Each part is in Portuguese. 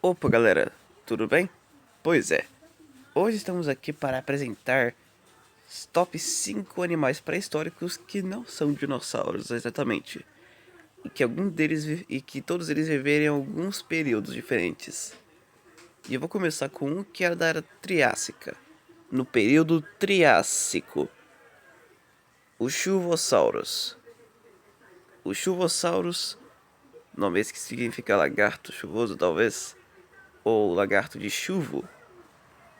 Opa galera, tudo bem? Pois é, hoje estamos aqui para apresentar os top 5 animais pré-históricos que não são dinossauros exatamente, e que todos eles viveram em alguns períodos diferentes. E eu vou começar com um que era da era Triássica, no período Triássico, o Chuvosaurus. O Chuvosaurus, nome esse que significa lagarto chuvoso talvez, ou lagarto de chuvo,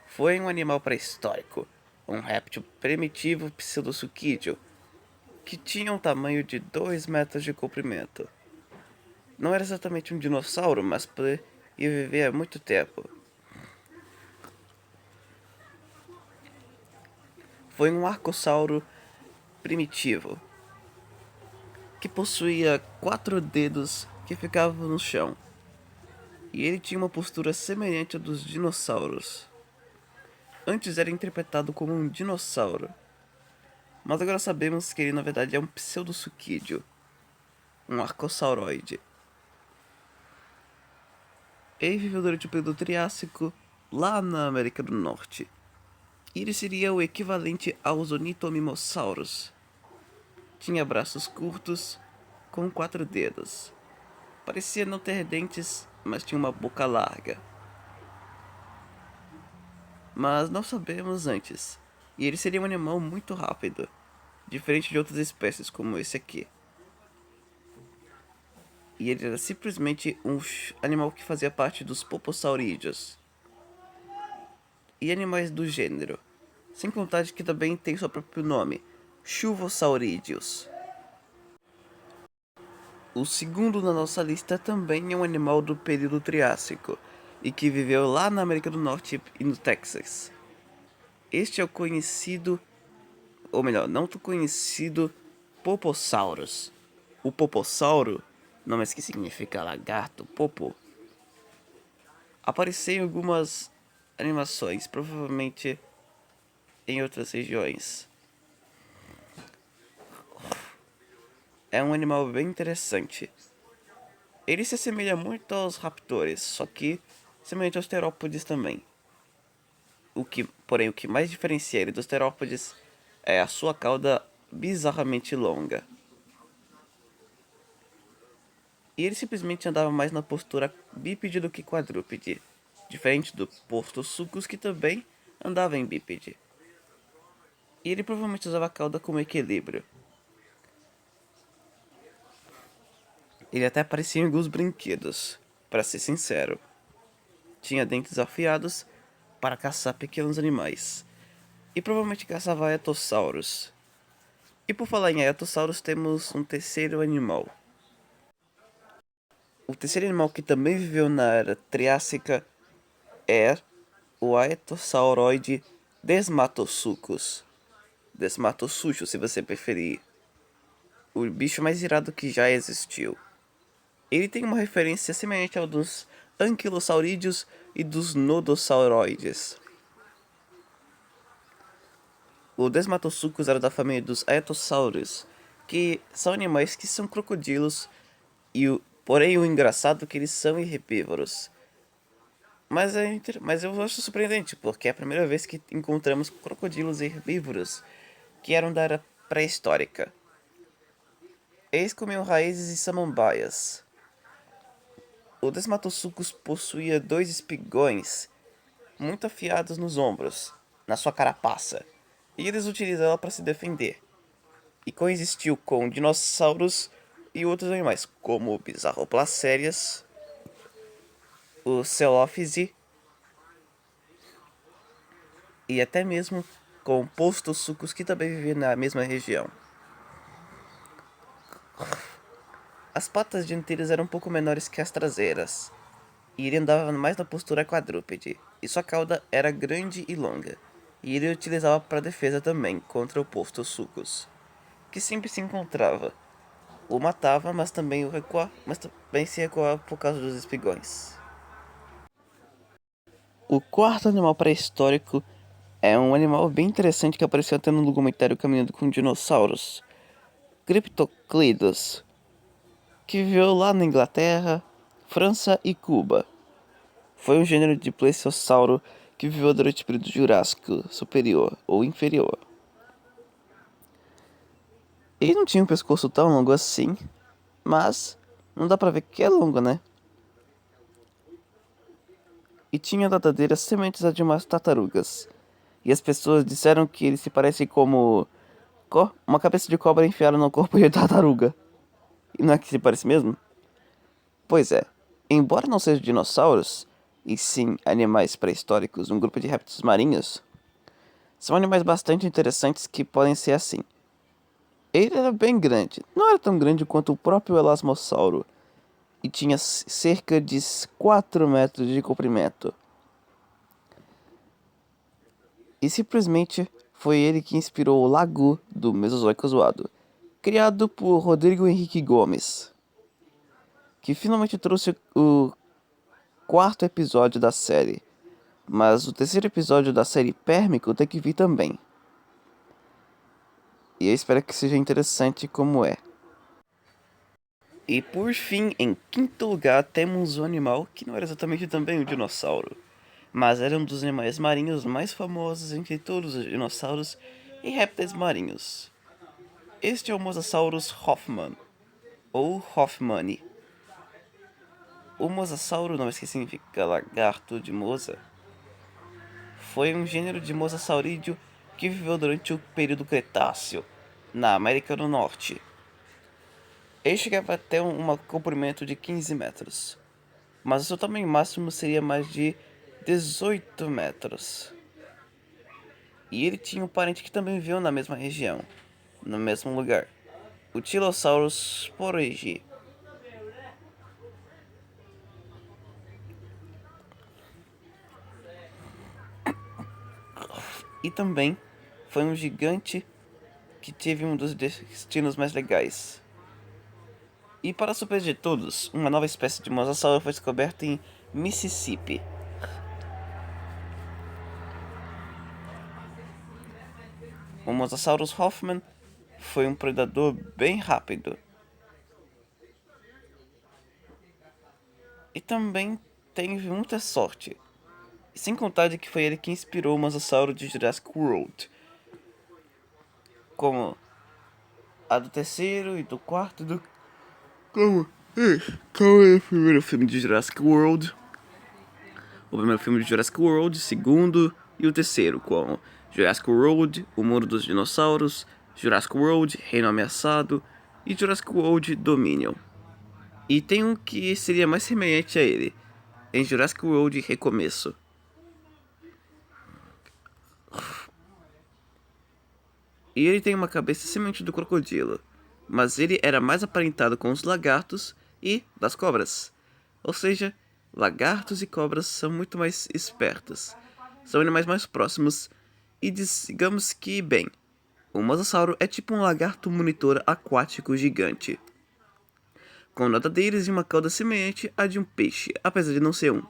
foi um animal pré-histórico, um réptil primitivo pseudosuquídeo, que tinha um tamanho de 2 metros de comprimento. Não era exatamente um dinossauro, mas poderia viver há muito tempo. Foi um arcossauro primitivo, que possuía 4 dedos que ficavam no chão, e ele tinha uma postura semelhante à dos dinossauros. Antes era interpretado como um dinossauro, mas agora sabemos que ele na verdade é um pseudosuquídeo, um arcossauroide. Ele viveu durante o período Triássico lá na América do Norte. Ele seria o equivalente aos Ornitomimossauros. Tinha braços curtos, com 4 dedos. Parecia não ter dentes, mas tinha uma boca larga. Mas não sabemos antes. E ele seria um animal muito rápido, diferente de outras espécies como esse aqui. E ele era simplesmente um animal que fazia parte dos Poposaurídeos e animais do gênero, sem contar de que também tem seu próprio nome, Chuvosaurídeos. O segundo na nossa lista também é um animal do período Triássico e que viveu lá na América do Norte e no Texas. Este é o conhecido, ou melhor, não tão conhecido, Poposaurus. O Popossauro, nome que significa lagarto, popo, apareceu em algumas animações, provavelmente em outras regiões. É um animal bem interessante. Ele se assemelha muito aos raptores, só que semelhante aos terópodes também. Porém, o que mais diferencia ele dos terópodes é a sua cauda bizarramente longa. E ele simplesmente andava mais na postura bípede do que quadrúpede, diferente do Postosuchus, que também andava em bípede. E ele provavelmente usava a cauda como equilíbrio. Ele até aparecia em alguns brinquedos, para ser sincero. Tinha dentes afiados para caçar pequenos animais. E provavelmente caçava etossauros. E por falar em etossauros, temos um terceiro animal. O terceiro animal que também viveu na era Triássica é o Aetossauroide Desmatossuchus. Desmatossuchus, se você preferir. O bicho mais irado que já existiu. Ele tem uma referência semelhante ao dos anquilosaurídeos e dos nodossauroides. O Desmatossuchus era da família dos Aetosaurus, que são animais que são crocodilos, porém o engraçado é que eles são herbívoros. Mas eu acho surpreendente, porque é a primeira vez que encontramos crocodilos herbívoros, que eram da era pré-histórica. Eles comiam raízes e samambaias. O Desmatossuchus possuía 2 espigões muito afiados nos ombros, na sua carapaça, e eles utilizavam para se defender. E coexistiu com dinossauros e outros animais, como o Bizarroplacérias, o Celófise e até mesmo com Postosuchus, que também vivia na mesma região. As patas dianteiras eram um pouco menores que as traseiras, e ele andava mais na postura quadrúpede, e sua cauda era grande e longa, e ele utilizava para defesa também contra o Postosuchus, que sempre se encontrava. O matava, mas também se recuava por causa dos espigões. O quarto animal pré-histórico é um animal bem interessante que apareceu até no documentário Caminhando com Dinossauros, Cryptocleidos, que viveu lá na Inglaterra, França e Cuba. foi um gênero de plesiosauro que viveu durante o período Jurássico superior ou inferior. Ele não tinha um pescoço tão longo assim, mas não dá pra ver que é longo, né? E tinha nadadeiras semelhantes a de umas tartarugas. E as pessoas disseram que ele se parece como uma cabeça de cobra enfiada no corpo de tartaruga. E não é que se parece mesmo? Pois é, embora não sejam dinossauros, e sim animais pré-históricos, um grupo de répteis marinhos, são animais bastante interessantes que podem ser assim. Ele era bem grande, não era tão grande quanto o próprio Elasmossauro, e tinha cerca de 4 metros de comprimento. E simplesmente foi ele que inspirou o Lagoon do Mesozoico Zoado, criado por Rodrigo Henrique Gomes, que finalmente trouxe o quarto episódio da série, mas o terceiro episódio da série Pérmico tem que vir também. E eu espero que seja interessante como é. E por fim, em quinto lugar, temos um animal que não era exatamente também um dinossauro, mas era um dos animais marinhos mais famosos entre todos os dinossauros e répteis marinhos. Este é o Mosasaurus hoffmann, ou Hoffmanni. O mosasauro, nome que significa lagarto de mosa, foi um gênero de mosassaurídeo que viveu durante o período Cretáceo, na América do Norte. Ele chegava até um comprimento de 15 metros, mas o seu tamanho máximo seria mais de 18 metros. E ele tinha um parente que também viveu na mesma região, no mesmo lugar, o Tylosaurus poregi. E também foi um gigante que teve um dos destinos mais legais. E para surpresa de todos, uma nova espécie de mosasauro foi descoberta em Mississippi. O Mosasaurus hoffmann foi um predador bem rápido. E também teve muita sorte. Sem contar de que foi ele que inspirou o Mosasauro de Jurassic World, como a do terceiro e do quarto e do... Como é o primeiro filme de Jurassic World? O primeiro filme de Jurassic World, o segundo e o terceiro, como Jurassic World, O Mundo dos Dinossauros, Jurassic World, Reino Ameaçado e Jurassic World Dominion. E tem um que seria mais semelhante a ele, em Jurassic World Recomeço. E ele tem uma cabeça semelhante do crocodilo, mas ele era mais aparentado com os lagartos e das cobras. Ou seja, lagartos e cobras são muito mais espertos. São animais mais próximos e digamos que, bem, o mosasauro é tipo um lagarto monitor aquático gigante, com nadadeiras e uma cauda semelhante à de um peixe, apesar de não ser um.